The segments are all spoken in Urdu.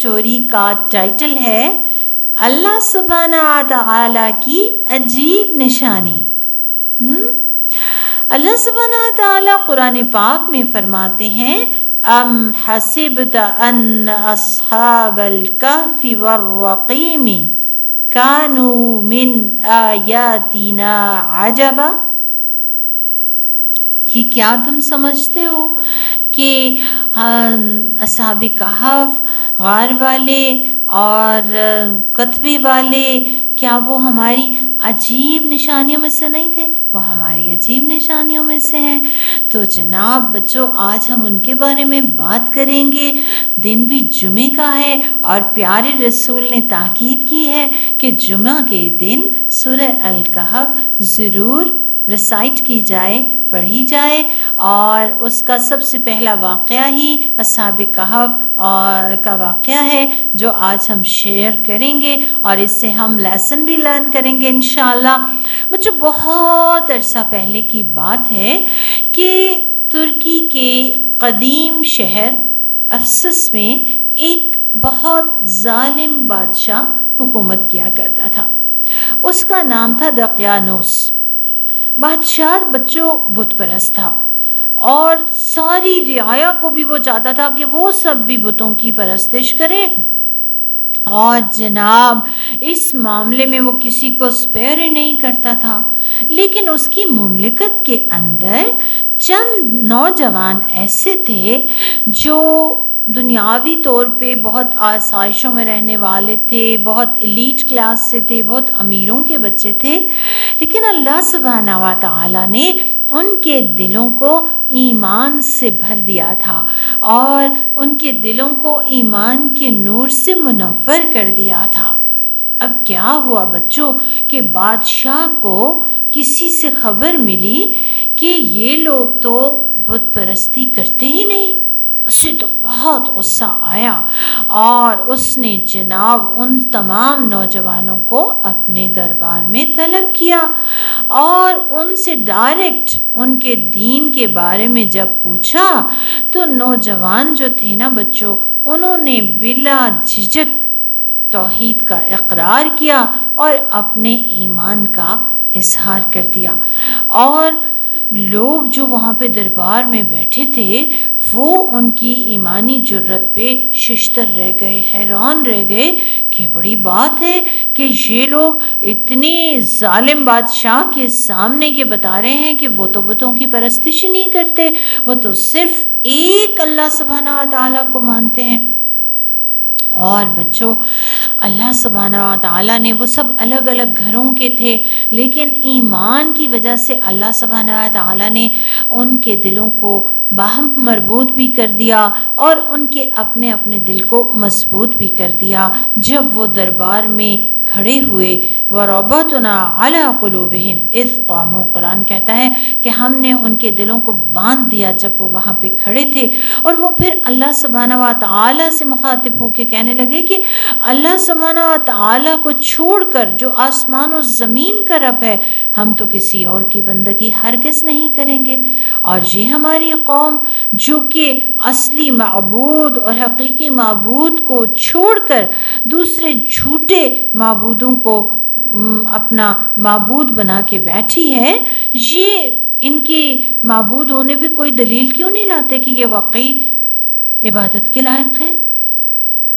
اسٹوری کا ٹائٹل ہے اللہ سبحانہ تعالیٰ کی عجیب نشانی۔ اللہ سبحانہ تعالیٰ قرآن پاک میں فرماتے ہیں ام حسبت ان اصحاب الکہف والرقیم کانوا من آیاتنا عجبا، کہ کیا تم سمجھتے ہو کہ اصحاب کہف، غار والے اور کتبے والے، کیا وہ ہماری عجیب نشانیوں میں سے نہیں تھے؟ وہ ہماری عجیب نشانیوں میں سے ہیں۔ تو جناب بچوں، آج ہم ان کے بارے میں بات کریں گے۔ دن بھی جمعے کا ہے اور پیارے رسول نے تاکید کی ہے کہ جمعہ کے دن سورہ الکہف ضرور ریسائٹ کی جائے، پڑھی جائے، اور اس کا سب سے پہلا واقعہ ہی اصحاب کہف کا واقعہ ہے جو آج ہم شیئر کریں گے، اور اس سے ہم لیسن بھی لرن کریں گے انشاءاللہ۔ بچوں، بہت عرصہ پہلے کی بات ہے کہ ترکی کے قدیم شہر افسس میں ایک بہت ظالم بادشاہ حکومت کیا کرتا تھا۔ اس کا نام تھا دقیانوس۔ بادشاہ بچوں بت پرست تھا، اور ساری رعایا کو بھی وہ چاہتا تھا کہ وہ سب بھی بتوں کی پرستش کریں، اور جناب اس معاملے میں وہ کسی کو اسپیئر ہی نہیں کرتا تھا۔ لیکن اس کی مملکت کے اندر چند نوجوان ایسے تھے جو دنیاوی طور پہ بہت آسائشوں میں رہنے والے تھے، بہت ایلیٹ کلاس سے تھے، بہت امیروں کے بچے تھے، لیکن اللہ سبحانہ و تعالیٰ نے ان کے دلوں کو ایمان سے بھر دیا تھا، اور ان کے دلوں کو ایمان کے نور سے منور کر دیا تھا۔ اب کیا ہوا بچوں کہ بادشاہ کو کسی سے خبر ملی کہ یہ لوگ تو بت پرستی کرتے ہی نہیں۔ اسے تو بہت غصہ آیا، اور اس نے جناب ان تمام نوجوانوں کو اپنے دربار میں طلب کیا، اور ان سے ڈائریکٹ ان کے دین کے بارے میں جب پوچھا تو نوجوان جو تھے نا بچوں، انہوں نے بلا جھجک توحید کا اقرار کیا اور اپنے ایمان کا اظہار کر دیا۔ اور لوگ جو وہاں پہ دربار میں بیٹھے تھے وہ ان کی ایمانی جرت پہ ششتر رہ گئے، حیران رہ گئے کہ بڑی بات ہے کہ یہ لوگ اتنے ظالم بادشاہ کے سامنے یہ بتا رہے ہیں کہ وہ تو بتوں کی پرستش ہی نہیں کرتے، وہ تو صرف ایک اللہ سبحانہ و تعالیٰ کو مانتے ہیں۔ اور بچوں، اللہ سبحانہ و تعالیٰ نے، وہ سب الگ الگ گھروں کے تھے، لیکن ایمان کی وجہ سے اللہ سبحانہ و تعالیٰ نے ان کے دلوں کو باہم مربوط بھی کر دیا، اور ان کے اپنے اپنے دل کو مضبوط بھی کر دیا۔ جب وہ دربار میں کھڑے ہوئے، وَرَبَطْنَا عَلَىٰ قُلُوبِهِمْ إِذْ قَامُوا، قرآن کہتا ہے کہ ہم نے ان کے دلوں کو باندھ دیا جب وہ وہاں پہ کھڑے تھے، اور وہ پھر اللہ سبحانہ و تعالیٰ سے مخاطب ہو کے کہنے لگے کہ اللہ سبحانہ و تعالیٰ کو چھوڑ کر جو آسمان و زمین کا رب ہے، ہم تو کسی اور کی بندگی ہرگز نہیں کریں گے، اور یہ ہماری قوم جو کہ اصلی معبود اور حقیقی معبود کو چھوڑ کر دوسرے جھوٹے معبودوں کو اپنا معبود بنا کے بیٹھی ہے، یہ ان کی معبود ہونے بھی کوئی دلیل کیوں نہیں لاتے کہ یہ واقعی عبادت کے لائق ہے؟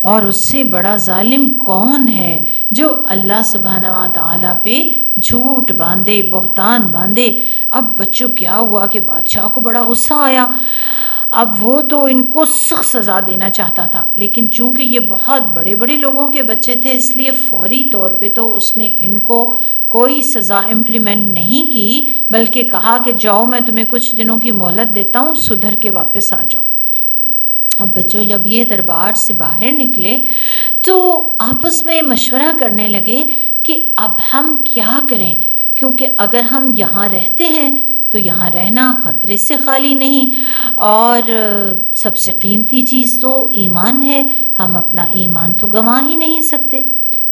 اور اس سے بڑا ظالم کون ہے جو اللہ سبحانہ و تعالیٰ پہ جھوٹ باندھے، بہتان باندھے؟ اب بچوں کیا ہوا کہ بادشاہ کو بڑا غصہ آیا۔ اب وہ تو ان کو سخت سزا دینا چاہتا تھا، لیکن چونکہ یہ بہت بڑے بڑے لوگوں کے بچے تھے، اس لیے فوری طور پہ تو اس نے ان کو کوئی سزا امپلیمنٹ نہیں کی، بلکہ کہا کہ جاؤ، میں تمہیں کچھ دنوں کی مہلت دیتا ہوں، سدھر کے واپس آ جاؤ۔ اب بچوں جب یہ دربار سے باہر نکلے تو آپس میں مشورہ کرنے لگے کہ اب ہم کیا کریں، کیونکہ اگر ہم یہاں رہتے ہیں تو یہاں رہنا خطرے سے خالی نہیں، اور سب سے قیمتی چیز تو ایمان ہے، ہم اپنا ایمان تو گنوا ہی نہیں سکتے۔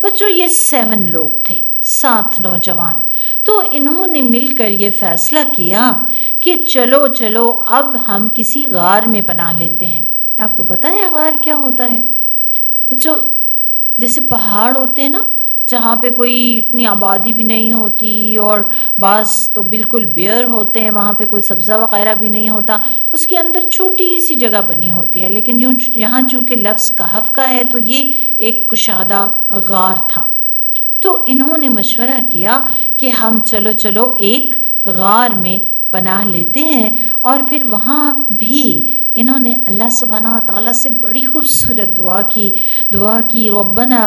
بچوں یہ 7 لوگ تھے، 7 نوجوان، تو انہوں نے مل کر یہ فیصلہ کیا کہ چلو اب ہم کسی غار میں پناہ لیتے ہیں۔ آپ کو پتہ ہے غار کیا ہوتا ہے؟ بچوں جیسے پہاڑ ہوتے ہیں نا، جہاں پہ کوئی اتنی آبادی بھی نہیں ہوتی اور بعض تو بالکل بیئر ہوتے ہیں، وہاں پہ کوئی سبزہ وغیرہ بھی نہیں ہوتا، اس کے اندر چھوٹی سی جگہ بنی ہوتی ہے، لیکن یہاں چونکہ لفظ کہف کا ہے تو یہ ایک کشادہ غار تھا۔ تو انہوں نے مشورہ کیا کہ ہم چلو ایک غار میں پناہ لیتے ہیں، اور پھر وہاں بھی انہوں نے اللہ سبحانہ و تعالیٰ سے بڑی خوبصورت دعا کی ربنا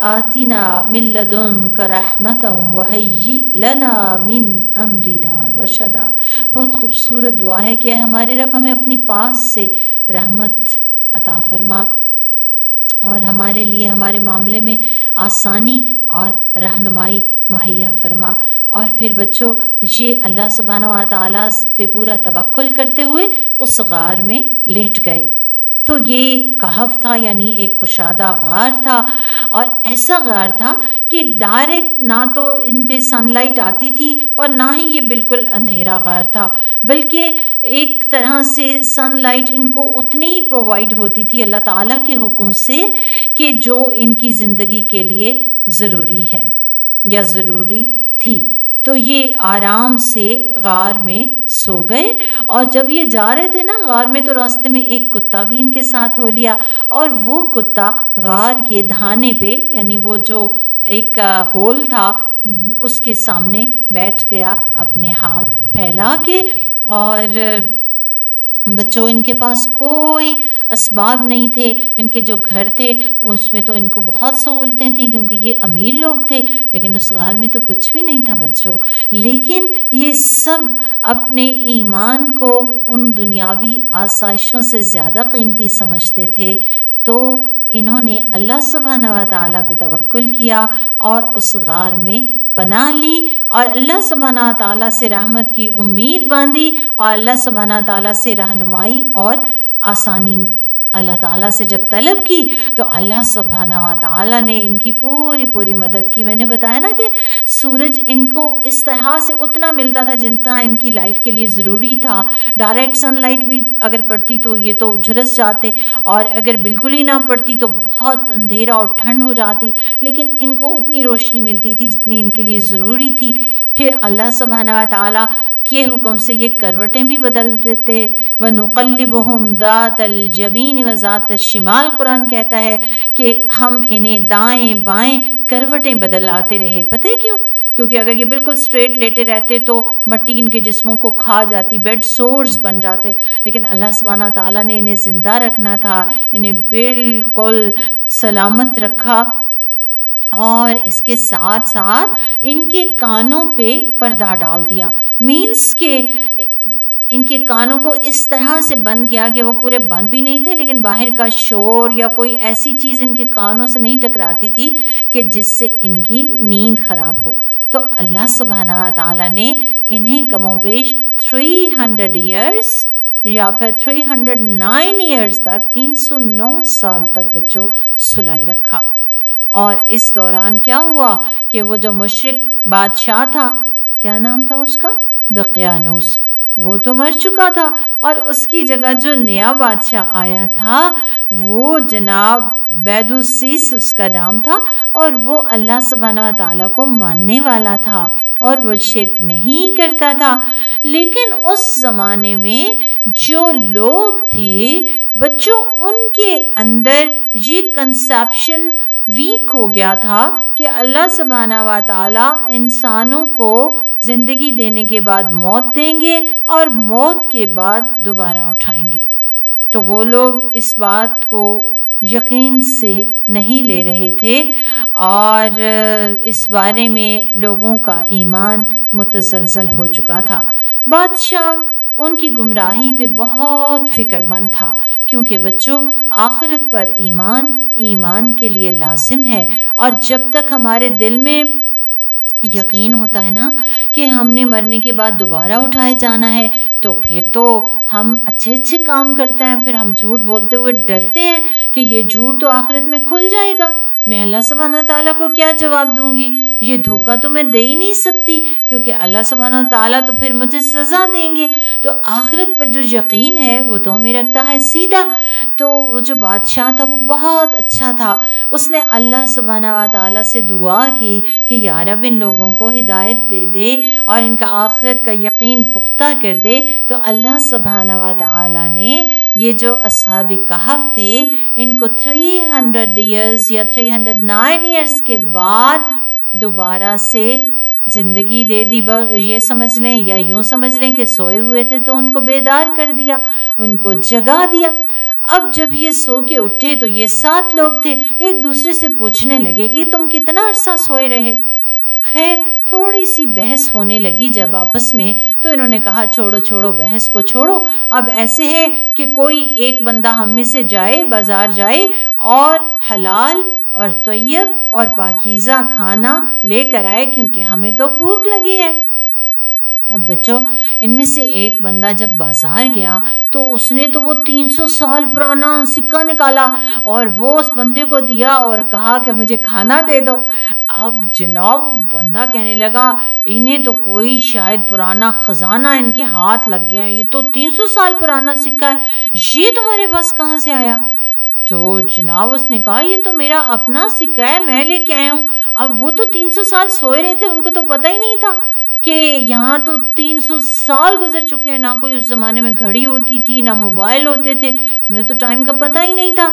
آتنا من لدنک رحمتا وہیئ لنا من امرنا رشدا۔ بہت خوبصورت دعا ہے کہ اے ہمارے رب ہمیں اپنی پاس سے رحمت عطا فرما اور ہمارے لیے ہمارے معاملے میں آسانی اور رہنمائی مہیا فرما۔ اور پھر بچوں یہ اللہ سبحانہ و تعالیٰ پہ پورا توکل کرتے ہوئے اس غار میں لیٹ گئے۔ تو یہ کہف تھا، یعنی ایک کشادہ غار تھا، اور ایسا غار تھا کہ ڈائریکٹ نہ تو ان پہ سن لائٹ آتی تھی اور نہ ہی یہ بالکل اندھیرا غار تھا، بلکہ ایک طرح سے سن لائٹ ان کو اتنی ہی پرووائڈ ہوتی تھی اللہ تعالیٰ کے حکم سے کہ جو ان کی زندگی کے لیے ضروری ہے یا ضروری تھی۔ تو یہ آرام سے غار میں سو گئے، اور جب یہ جا رہے تھے نا غار میں تو راستے میں ایک کتا بھی ان کے ساتھ ہو لیا، اور وہ کتا غار کے دھانے پہ، یعنی وہ جو ایک ہول تھا اس کے سامنے بیٹھ گیا اپنے ہاتھ پھیلا کے۔ اور بچوں ان کے پاس کوئی اسباب نہیں تھے، ان کے جو گھر تھے اس میں تو ان کو بہت سہولتیں تھیں کیونکہ یہ امیر لوگ تھے، لیکن اس غار میں تو کچھ بھی نہیں تھا بچوں۔ لیکن یہ سب اپنے ایمان کو ان دنیاوی آسائشوں سے زیادہ قیمتی سمجھتے تھے، تو انہوں نے اللہ سبحانہ و تعالیٰ پہ توکل کیا اور اس غار میں پناہ لی، اور اللہ سبحانہ و تعالیٰ سے رحمت کی امید باندھی، اور اللہ سبحانہ و تعالیٰ سے رہنمائی اور آسانی اللہ تعالیٰ سے جب طلب کی تو اللہ سبحانہ و تعالیٰ نے ان کی پوری مدد کی۔ میں نے بتایا نا کہ سورج ان کو اس طرح سے اتنا ملتا تھا جتنا ان کی لائف کے لیے ضروری تھا۔ ڈائریکٹ سن لائٹ بھی اگر پڑتی تو یہ تو جھلس جاتے، اور اگر بالکل ہی نہ پڑتی تو بہت اندھیرا اور ٹھنڈ ہو جاتی، لیکن ان کو اتنی روشنی ملتی تھی جتنی ان کے لیے ضروری تھی۔ پھر اللہ سبحانہ و تعالیٰ کے حکم سے یہ کروٹیں بھی بدل دیتے۔ وَنُقَلِّبُهُمْ ذَاتَ الْيَمِينِ وَذَاتَ الشِّمَالِ، قرآن کہتا ہے کہ ہم انہیں دائیں بائیں کروٹیں بدلاتے رہے۔ پتہ ہے کیوں؟ کیونکہ اگر یہ بالکل اسٹریٹ لیٹے رہتے تو مٹی ان کے جسموں کو کھا جاتی، بیڈ سورز بن جاتے، لیکن اللہ سبحانہ تعالیٰ نے انہیں زندہ رکھنا تھا، انہیں بالکل سلامت رکھا، اور اس کے ساتھ ساتھ ان کے کانوں پہ پردہ ڈال دیا۔ مینس کہ ان کے کانوں کو اس طرح سے بند کیا کہ وہ پورے بند بھی نہیں تھے، لیکن باہر کا شور یا کوئی ایسی چیز ان کے کانوں سے نہیں ٹکراتی تھی کہ جس سے ان کی نیند خراب ہو۔ تو اللہ سبحانہ و تعالیٰ نے انہیں کم و بیش 300 ایئرس یا پھر 309 ایئرس تک، 309 سال تک بچوں سلائی رکھا۔ اور اس دوران کیا ہوا کہ وہ جو مشرک بادشاہ تھا، کیا نام تھا اس کا؟ دقیانوس، وہ تو مر چکا تھا، اور اس کی جگہ جو نیا بادشاہ آیا تھا وہ جناب بیدوسیس اس کا نام تھا، اور وہ اللہ سبحانہ و تعالیٰ کو ماننے والا تھا اور وہ شرک نہیں کرتا تھا۔ لیکن اس زمانے میں جو لوگ تھے بچوں، ان کے اندر یہ کنسیپشن ویک ہو گیا تھا کہ اللہ سبحانہ و تعالیٰ انسانوں کو زندگی دینے کے بعد موت دیں گے اور موت کے بعد دوبارہ اٹھائیں گے۔ تو وہ لوگ اس بات کو یقین سے نہیں لے رہے تھے، اور اس بارے میں لوگوں کا ایمان متزلزل ہو چکا تھا۔ بادشاہ ان کی گمراہی پہ بہت فکر مند تھا، کیونکہ بچوں آخرت پر ایمان کے لیے لازم ہے، اور جب تک ہمارے دل میں یقین ہوتا ہے نا کہ ہم نے مرنے کے بعد دوبارہ اٹھائے جانا ہے، تو پھر تو ہم اچھے کام کرتے ہیں، پھر ہم جھوٹ بولتے ہوئے ڈرتے ہیں کہ یہ جھوٹ تو آخرت میں کھل جائے گا، میں اللہ سبحانہ تعالیٰ کو کیا جواب دوں گی؟ یہ دھوکہ تو میں دے ہی نہیں سکتی، کیونکہ اللہ سبحانہ تعالیٰ تو پھر مجھے سزا دیں گے۔ تو آخرت پر جو یقین ہے وہ تو ہمیں رکھتا ہے سیدھا۔ تو وہ جو بادشاہ تھا وہ بہت اچھا تھا، اس نے اللہ سبحانہ تعالیٰ سے دعا کی کہ یا رب ان لوگوں کو ہدایت دے دے اور ان کا آخرت کا یقین پختہ کر دے۔ تو اللہ سبحانہ تعالیٰ نے یہ جو اصحاب کہف تھے ان کو 300 ایئرز یا 309 ایئرز کے بعد دوبارہ سے زندگی دے دی، یہ سمجھ لیں یا یوں سمجھ لیں کہ سوئے ہوئے تھے تو ان کو بیدار کر دیا، ان کو جگا دیا۔ اب جب یہ سو کے اٹھے تو یہ 7 لوگ تھے، ایک دوسرے سے پوچھنے لگے کہ تم کتنا عرصہ سوئے رہے؟ خیر تھوڑی سی بحث ہونے لگی جب آپس میں، تو انہوں نے کہا چھوڑو بحث کو چھوڑو، اب ایسے ہے کہ کوئی ایک بندہ ہم میں سے جائے، بازار جائے اور حلال اور طیب اور پاکیزہ کھانا لے کر آئے، کیونکہ ہمیں تو بھوک لگی ہے۔ اب بچوں ان میں سے ایک بندہ جب بازار گیا تو اس نے تو وہ 300 سال پرانا سکہ نکالا اور وہ اس بندے کو دیا اور کہا کہ مجھے کھانا دے دو۔ اب جناب بندہ کہنے لگا انہیں تو کوئی شاید پرانا خزانہ ان کے ہاتھ لگ گیا، یہ تو 300 سال پرانا سکہ ہے، یہ تمہارے پاس کہاں سے آیا؟ تو جناب اس نے کہا یہ تو میرا اپنا سکہ ہے، میں لے کے آیا ہوں۔ اب وہ تو 300 سال سوئے رہے تھے، ان کو تو پتہ ہی نہیں تھا کہ یہاں تو 300 سال گزر چکے ہیں، نہ کوئی اس زمانے میں گھڑی ہوتی تھی، نہ موبائل ہوتے تھے، انہیں تو ٹائم کا پتہ ہی نہیں تھا۔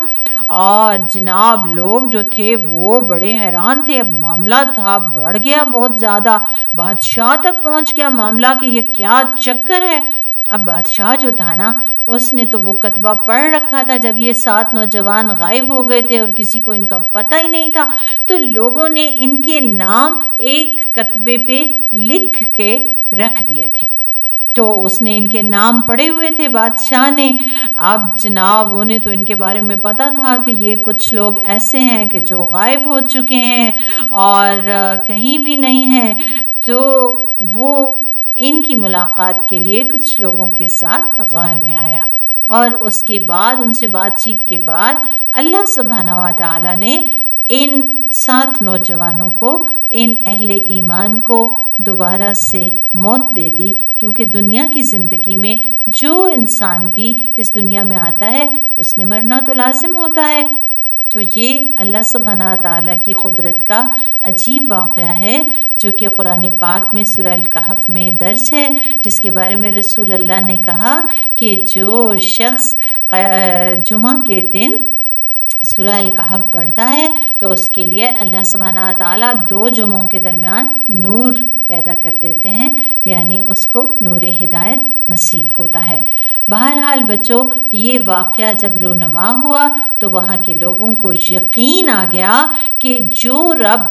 اور جناب لوگ جو تھے وہ بڑے حیران تھے، اب معاملہ تھا بڑھ گیا بہت زیادہ، بادشاہ تک پہنچ گیا معاملہ کہ یہ کیا چکر ہے۔ اب بادشاہ جو تھا نا اس نے تو وہ کتبہ پڑھ رکھا تھا جب یہ 7 نوجوان غائب ہو گئے تھے اور کسی کو ان کا پتہ ہی نہیں تھا، تو لوگوں نے ان کے نام ایک کتبے پہ لکھ کے رکھ دیے تھے۔ تو اس نے ان کے نام پڑے ہوئے تھے بادشاہ نے۔ اب جناب انہیں تو ان کے بارے میں پتہ تھا کہ یہ کچھ لوگ ایسے ہیں کہ جو غائب ہو چکے ہیں اور کہیں بھی نہیں ہیں، تو وہ ان کی ملاقات کے لیے کچھ لوگوں کے ساتھ غار میں آیا، اور اس کے بعد ان سے بات چیت کے بعد اللہ سبحانہ و تعالیٰ نے ان 7 نوجوانوں کو، ان اہل ایمان کو دوبارہ سے موت دے دی، کیونکہ دنیا کی زندگی میں جو انسان بھی اس دنیا میں آتا ہے اس نے مرنا تو لازم ہوتا ہے۔ تو یہ اللہ سبحانہ تعالیٰ کی قدرت کا عجیب واقعہ ہے جو کہ قرآن پاک میں سورہ الکہف میں درج ہے، جس کے بارے میں رسول اللہ نے کہا کہ جو شخص جمعہ کے دن سورہ الکہف پڑھتا ہے تو اس کے لیے اللہ سبحانہ تعالیٰ 2 جمعوں کے درمیان نور پیدا کر دیتے ہیں، یعنی اس کو نور ہدایت نصیب ہوتا ہے۔ بہرحال بچوں یہ واقعہ جب رونما ہوا تو وہاں کے لوگوں کو یقین آ گیا کہ جو رب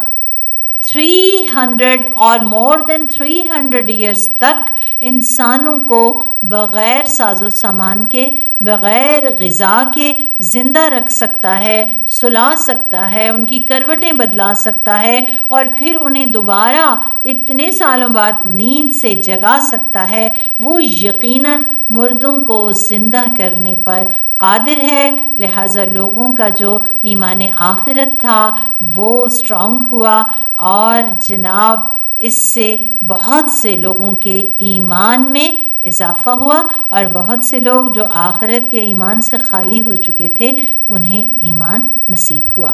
300 اور مور دین 300 ایئرز تک انسانوں کو بغیر ساز و سامان کے، بغیر غذا کے زندہ رکھ سکتا ہے، سلا سکتا ہے، ان کی کروٹیں بدلا سکتا ہے، اور پھر انہیں دوبارہ اتنے سالوں بعد نیند سے جگا سکتا ہے، وہ یقیناً مردوں کو زندہ کرنے پر قادر ہے۔ لہٰذا لوگوں کا جو ایمان آخرت تھا وہ اسٹرانگ ہوا، اور جناب اس سے بہت سے لوگوں کے ایمان میں اضافہ ہوا، اور بہت سے لوگ جو آخرت کے ایمان سے خالی ہو چکے تھے انہیں ایمان نصیب ہوا۔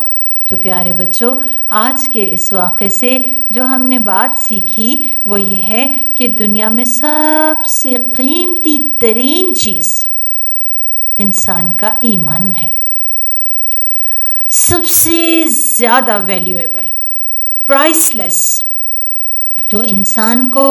تو پیارے بچوں آج کے اس واقعے سے جو ہم نے بات سیکھی وہ یہ ہے کہ دنیا میں سب سے قیمتی ترین چیز انسان کا ایمان ہے، سب سے زیادہ ویلیویبل، پرائس لیس۔ تو انسان کو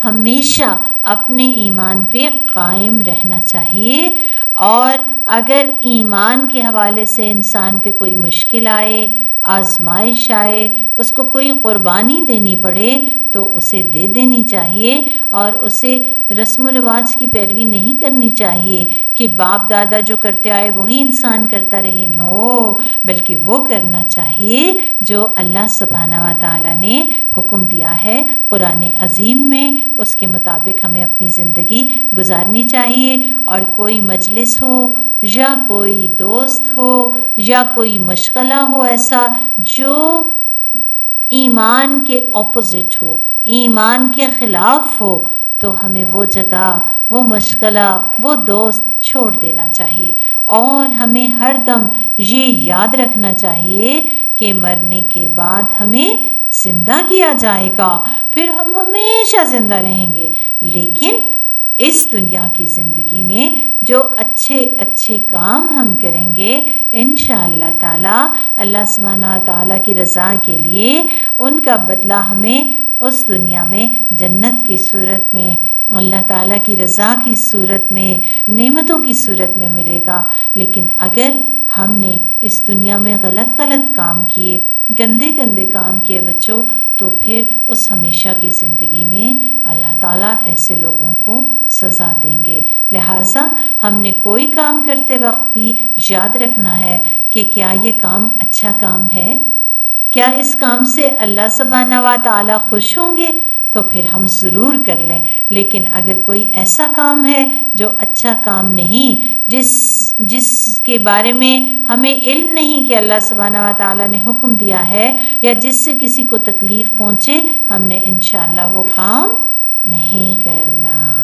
ہمیشہ اپنے ایمان پہ قائم رہنا چاہیے، اور اگر ایمان کے حوالے سے انسان پہ کوئی مشکل آئے، آزمائش آئے، اس کو کوئی قربانی دینی پڑے تو اسے دے دینی چاہیے، اور اسے رسم و رواج کی پیروی نہیں کرنی چاہیے کہ باپ دادا جو کرتے آئے وہی انسان کرتا رہے، نو، بلکہ وہ کرنا چاہیے جو اللہ سبحانہ و تعالیٰ نے حکم دیا ہے قرآن عظیم میں، اس کے مطابق ہمیں اپنی زندگی گزارنی چاہیے۔ اور کوئی مجلس ہو یا کوئی دوست ہو یا کوئی مشغلہ ہو ایسا جو ایمان کے اپوزٹ ہو، ایمان کے خلاف ہو، تو ہمیں وہ جگہ، وہ مشغلہ، وہ دوست چھوڑ دینا چاہیے۔ اور ہمیں ہر دم یہ یاد رکھنا چاہیے کہ مرنے کے بعد ہمیں زندہ کیا جائے گا، پھر ہم ہمیشہ زندہ رہیں گے۔ لیکن اس دنیا کی زندگی میں جو اچھے اچھے کام ہم کریں گے انشاءاللہ تعالی، اللہ سبحانہ و تعالیٰ کی رضا کے لیے ان کا بدلہ ہمیں اس دنیا میں جنت کی صورت میں، اللہ تعالیٰ کی رضا کی صورت میں، نعمتوں کی صورت میں ملے گا۔ لیکن اگر ہم نے اس دنیا میں غلط کام کیے، گندے کام کیے بچوں، تو پھر اس ہمیشہ کی زندگی میں اللہ تعالیٰ ایسے لوگوں کو سزا دیں گے۔ لہٰذا ہم نے کوئی کام کرتے وقت بھی یاد رکھنا ہے کہ کیا یہ کام اچھا کام ہے، کیا اس کام سے اللہ سبحانہ و تعالیٰ خوش ہوں گے، تو پھر ہم ضرور کر لیں۔ لیکن اگر کوئی ایسا کام ہے جو اچھا کام نہیں، جس کے بارے میں ہمیں علم نہیں کہ اللہ سبحانہ و تعالیٰ نے حکم دیا ہے، یا جس سے کسی کو تکلیف پہنچے، ہم نے انشاءاللہ وہ کام نہیں کرنا۔